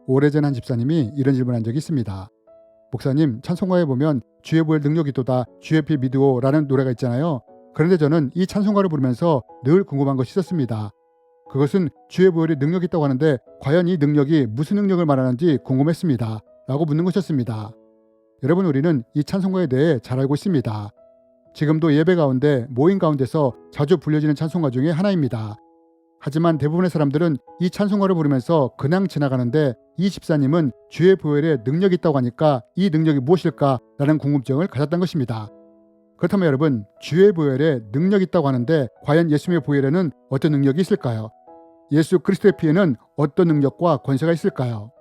오래전 한 집사님이 이런 질문한 적이 있습니다. 목사님, 찬송가에 보면 주의 보혈 능력이 있도다 주의 피 믿으오라는 노래가 있잖아요. 그런데 저는 이 찬송가를 부르면서 늘 궁금한 것이 있었습니다. 그것은 주의 보혈이 능력이 있다고 하는데 과연 이 능력이 무슨 능력을 말하는지 궁금했습니다. 라고 묻는 것이었습니다. 여러분, 우리는 이 찬송가에 대해 잘 알고 있습니다. 지금도 예배 가운데 모임 가운데서 자주 불려지는 찬송가 중에 하나입니다. 하지만 대부분의 사람들은 이 찬송가를 부르면서 그냥 지나가는데 이 집사님은 주의 보혈에 능력이 있다고 하니까 이 능력이 무엇일까? 라는 궁금증을 가졌던 것입니다. 그렇다면 여러분, 주의 보혈에 능력이 있다고 하는데 과연 예수님의 보혈에는 어떤 능력이 있을까요? 예수 그리스도의 피에는 어떤 능력과 권세가 있을까요?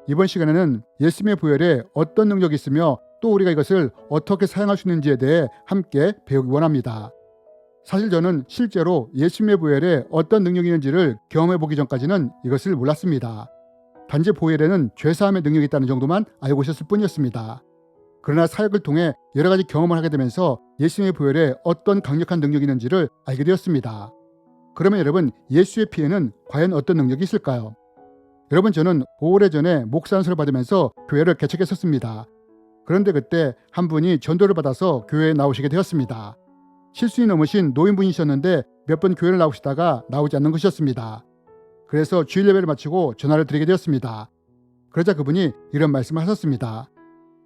이번 시간에는 예수님의 보혈에 어떤 능력이 있으며 또 우리가 이것을 어떻게 사용할 수 있는지에 대해 함께 배우기 원합니다. 사실 저는 실제로 예수님의 보혈에 어떤 능력이 있는지를 경험해 보기 전까지는 이것을 몰랐습니다. 단지 보혈에는 죄사함의 능력이 있다는 정도만 알고 있었을 뿐이었습니다. 그러나 사역을 통해 여러 가지 경험을 하게 되면서 예수님의 보혈에 어떤 강력한 능력이 있는지를 알게 되었습니다. 그러면 여러분, 예수의 피에는 과연 어떤 능력이 있을까요? 여러분, 저는 오래전에 목사 안수를 받으면서 교회를 개척했었습니다. 그런데 그때 한 분이 전도를 받아서 교회에 나오시게 되었습니다. 실수이 넘으신 노인분이셨는데 몇 번 교회를 나오시다가 나오지 않는 것이었습니다. 그래서 주일 예배를 마치고 전화를 드리게 되었습니다. 그러자 그분이 이런 말씀을 하셨습니다.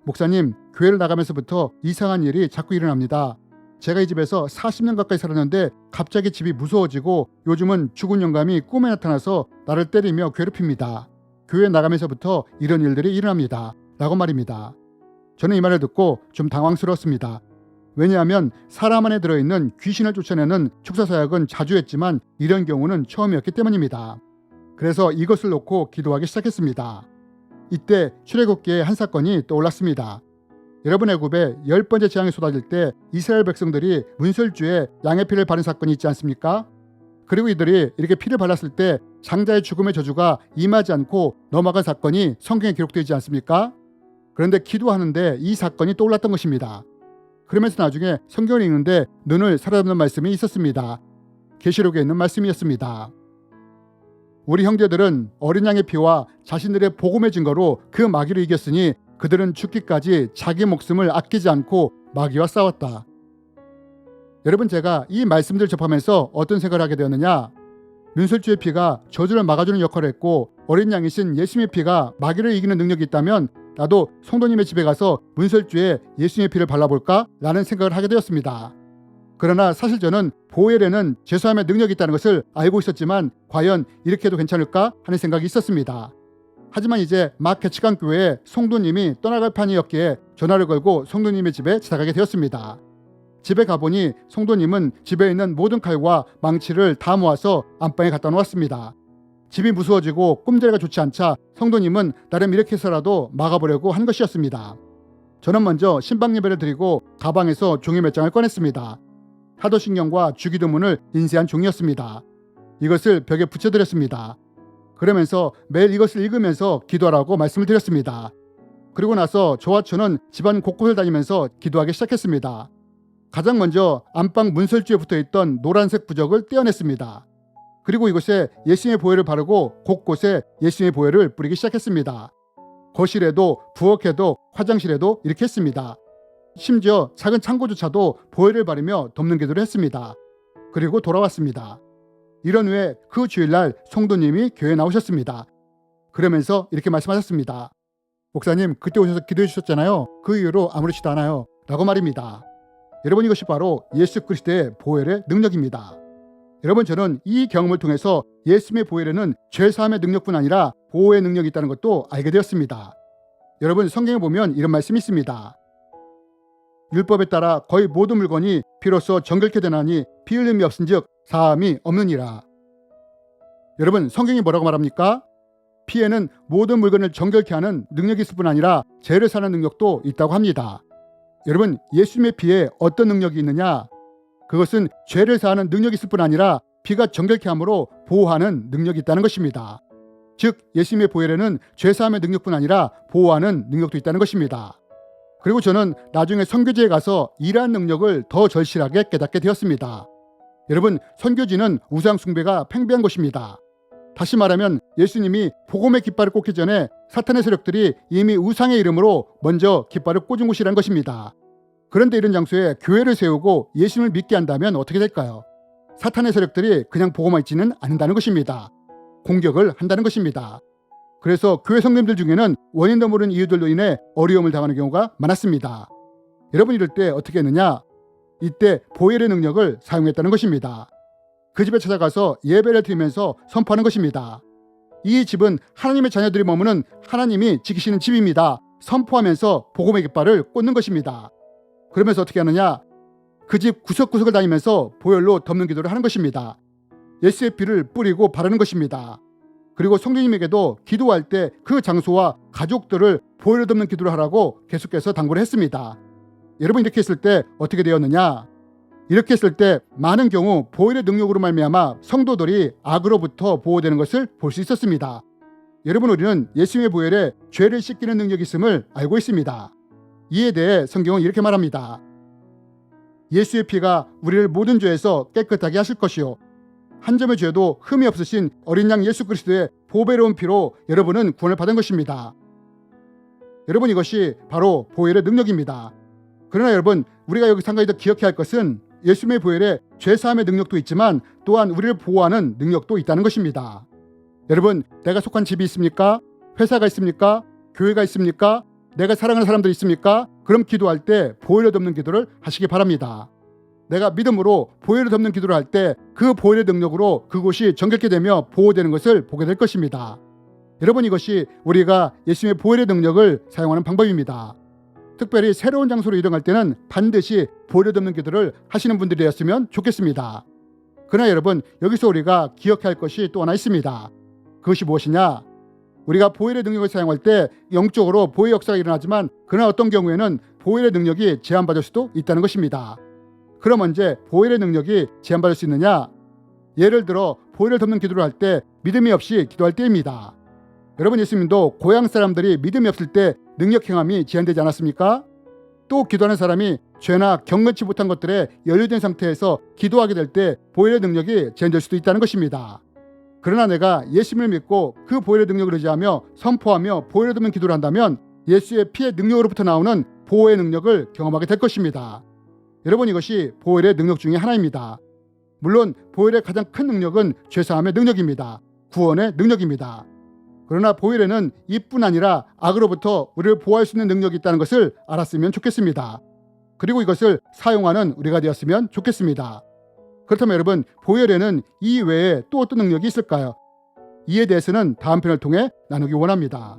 목사님, 교회를 나가면서부터 이상한 일이 자꾸 일어납니다. 제가 이 집에서 40년 가까이 살았는데 갑자기 집이 무서워지고 요즘은 죽은 영감이 꿈에 나타나서 나를 때리며 괴롭힙니다. 교회 나가면서부터 이런 일들이 일어납니다. 라고 말입니다. 저는 이 말을 듣고 좀 당황스러웠습니다. 왜냐하면 사람 안에 들어있는 귀신을 쫓아내는 축사사역은 자주 했지만 이런 경우는 처음이었기 때문입니다. 그래서 이것을 놓고 기도하기 시작했습니다. 이때 출애굽기의 한 사건이 떠올랐습니다. 여러분, 애굽에 10번째 재앙이 쏟아질 때 이스라엘 백성들이 문설주에 양의 피를 바른 사건이 있지 않습니까? 그리고 이들이 이렇게 피를 발랐을 때 장자의 죽음의 저주가 임하지 않고 넘어간 사건이 성경에 기록되어 있지 않습니까? 그런데 기도하는데 이 사건이 떠올랐던 것입니다. 그러면서 나중에 성경을 읽는데 눈을 사로잡는 말씀이 있었습니다. 계시록에 있는 말씀이었습니다. 우리 형제들은 어린 양의 피와 자신들의 복음의 증거로 그 마귀를 이겼으니 그들은 죽기까지 자기 목숨을 아끼지 않고 마귀와 싸웠다. 여러분, 제가 이 말씀들을 접하면서 어떤 생각을 하게 되었느냐? 문설주의 피가 저주를 막아주는 역할을 했고 어린 양이신 예수님의 피가 마귀를 이기는 능력이 있다면 나도 성도님의 집에 가서 문설주에 예수님의 피를 발라볼까? 라는 생각을 하게 되었습니다. 그러나 사실 저는 보혈에는 죄사함의 능력이 있다는 것을 알고 있었지만 과연 이렇게 해도 괜찮을까? 하는 생각이 있었습니다. 하지만 이제 막 개척한 교회에 성도님이 떠나갈 판이었기에 전화를 걸고 성도님의 집에 찾아가게 되었습니다. 집에 가보니 성도님은 집에 있는 모든 칼과 망치를 다 모아서 안방에 갖다 놓았습니다. 집이 무서워지고 꿈자리가 좋지 않자 성도님은 나름 이렇게 해서라도 막아보려고 한 것이었습니다. 저는 먼저 신방 예배를 드리고 가방에서 종이 몇 장을 꺼냈습니다. 사도신경과 주기도문을 인쇄한 종이었습니다. 이것을 벽에 붙여드렸습니다. 그러면서 매일 이것을 읽으면서 기도하라고 말씀을 드렸습니다. 그리고 나서 저와 저는 집안 곳곳을 다니면서 기도하기 시작했습니다. 가장 먼저 안방 문설주에 붙어있던 노란색 부적을 떼어냈습니다. 그리고 이곳에 예수님의 보혈을 바르고 곳곳에 예수님의 보혈을 뿌리기 시작했습니다. 거실에도 부엌에도 화장실에도 이렇게 했습니다. 심지어 작은 창고조차도 보혈을 바르며 덮는 기도를 했습니다. 그리고 돌아왔습니다. 이런 후에 그 주일날 성도님이 교회에 나오셨습니다. 그러면서 이렇게 말씀하셨습니다. 목사님, 그때 오셔서 기도해 주셨잖아요. 그 이후로 아무렇지도 않아요. 라고 말입니다. 여러분, 이것이 바로 예수 그리스도의 보혈의 능력입니다. 여러분, 저는 이 경험을 통해서 예수님의 보혈에는 죄사함의 능력뿐 아니라 보호의 능력이 있다는 것도 알게 되었습니다. 여러분, 성경에 보면 이런 말씀이 있습니다. 율법에 따라 거의 모든 물건이 피로써 정결케 되나니 피 흘림이 없은즉 사함이 없느니라. 여러분, 성경이 뭐라고 말합니까? 피에는 모든 물건을 정결케 하는 능력이 있을 뿐 아니라 죄를 사는 능력도 있다고 합니다. 여러분, 예수님의 피에 어떤 능력이 있느냐? 그것은 죄를 사하는 능력이 있을 뿐 아니라 피가 정결케 함으로 보호하는 능력이 있다는 것입니다. 즉, 예수님의 보혈에는 죄사함의 능력뿐 아니라 보호하는 능력도 있다는 것입니다. 그리고 저는 나중에 선교지에 가서 일하는 능력을 더 절실하게 깨닫게 되었습니다. 여러분, 선교지는 우상 숭배가 팽배한 곳입니다. 다시 말하면 예수님이 복음의 깃발을 꽂기 전에 사탄의 세력들이 이미 우상의 이름으로 먼저 깃발을 꽂은 곳이라는 것입니다. 그런데 이런 장소에 교회를 세우고 예수님을 믿게 한다면 어떻게 될까요? 사탄의 세력들이 그냥 보고만 있지는 않는다는 것입니다. 공격을 한다는 것입니다. 그래서 교회 성도님들 중에는 원인도 모르는 이유들로 인해 어려움을 당하는 경우가 많았습니다. 여러분 이럴 때 어떻게 했느냐? 이때 보혈의 능력을 사용했다는 것입니다. 그 집에 찾아가서 예배를 드리면서 선포하는 것입니다. 이 집은 하나님의 자녀들이 머무는 하나님이 지키시는 집입니다. 선포하면서 복음의 깃발을 꽂는 것입니다. 그러면서 어떻게 하느냐? 그 집 구석구석을 다니면서 보혈로 덮는 기도를 하는 것입니다. 예수의 피를 뿌리고 바르는 것입니다. 그리고 성도님에게도 기도할 때 그 장소와 가족들을 보혈로 덮는 기도를 하라고 계속해서 당부를 했습니다. 여러분 이렇게 했을 때 어떻게 되었느냐? 이렇게 했을 때 많은 경우 보혈의 능력으로 말미암아 성도들이 악으로부터 보호되는 것을 볼 수 있었습니다. 여러분 우리는 예수님의 보혈에 죄를 씻기는 능력이 있음을 알고 있습니다. 이에 대해 성경은 이렇게 말합니다. 예수의 피가 우리를 모든 죄에서 깨끗하게 하실 것이요 한 점의 죄도 흠이 없으신 어린 양 예수 그리스도의 보배로운 피로 여러분은 구원을 받은 것입니다. 여러분 이것이 바로 보혈의 능력입니다. 그러나 여러분 우리가 여기서 한 가지 더 기억해야 할 것은 예수님의 보혈에 죄사함의 능력도 있지만 또한 우리를 보호하는 능력도 있다는 것입니다. 여러분 내가 속한 집이 있습니까? 회사가 있습니까? 교회가 있습니까? 내가 사랑하는 사람들이 있습니까? 그럼 기도할 때 보혈로 덮는 기도를 하시기 바랍니다. 내가 믿음으로 보혈로 덮는 기도를 할 때 그 보혈의 능력으로 그곳이 정결케 되며 보호되는 것을 보게 될 것입니다. 여러분 이것이 우리가 예수님의 보혈의 능력을 사용하는 방법입니다. 특별히 새로운 장소로 이동할 때는 반드시 보혈로 덮는 기도를 하시는 분들이 되었으면 좋겠습니다. 그러나 여러분 여기서 우리가 기억해야 할 것이 또 하나 있습니다. 그것이 무엇이냐? 우리가 보혈의 능력을 사용할 때 영적으로 보혈 역사가 일어나지만 그러나 어떤 경우에는 보혈의 능력이 제한받을 수도 있다는 것입니다. 그럼 언제 보혈의 능력이 제한받을 수 있느냐? 예를 들어 보혈을 덮는 기도를 할 때 믿음이 없이 기도할 때입니다. 여러분 예수님도 고향 사람들이 믿음이 없을 때 능력 행함이 제한되지 않았습니까? 또 기도하는 사람이 죄나 경건치 못한 것들에 연루된 상태에서 기도하게 될 때 보혈의 능력이 제한될 수도 있다는 것입니다. 그러나 내가 예수님을 믿고 그 보혈의 능력을 의지하며 선포하며 보혈을 덮는 기도를 한다면 예수의 피의 능력으로부터 나오는 보호의 능력을 경험하게 될 것입니다. 여러분 이것이 보혈의 능력 중에 하나입니다. 물론 보혈의 가장 큰 능력은 죄사함의 능력입니다. 구원의 능력입니다. 그러나 보혈에는 이뿐 아니라 악으로부터 우리를 보호할 수 있는 능력이 있다는 것을 알았으면 좋겠습니다. 그리고 이것을 사용하는 우리가 되었으면 좋겠습니다. 그렇다면 여러분 보혈에는 이 외에 또 어떤 능력이 있을까요? 이에 대해서는 다음 편을 통해 나누기 원합니다.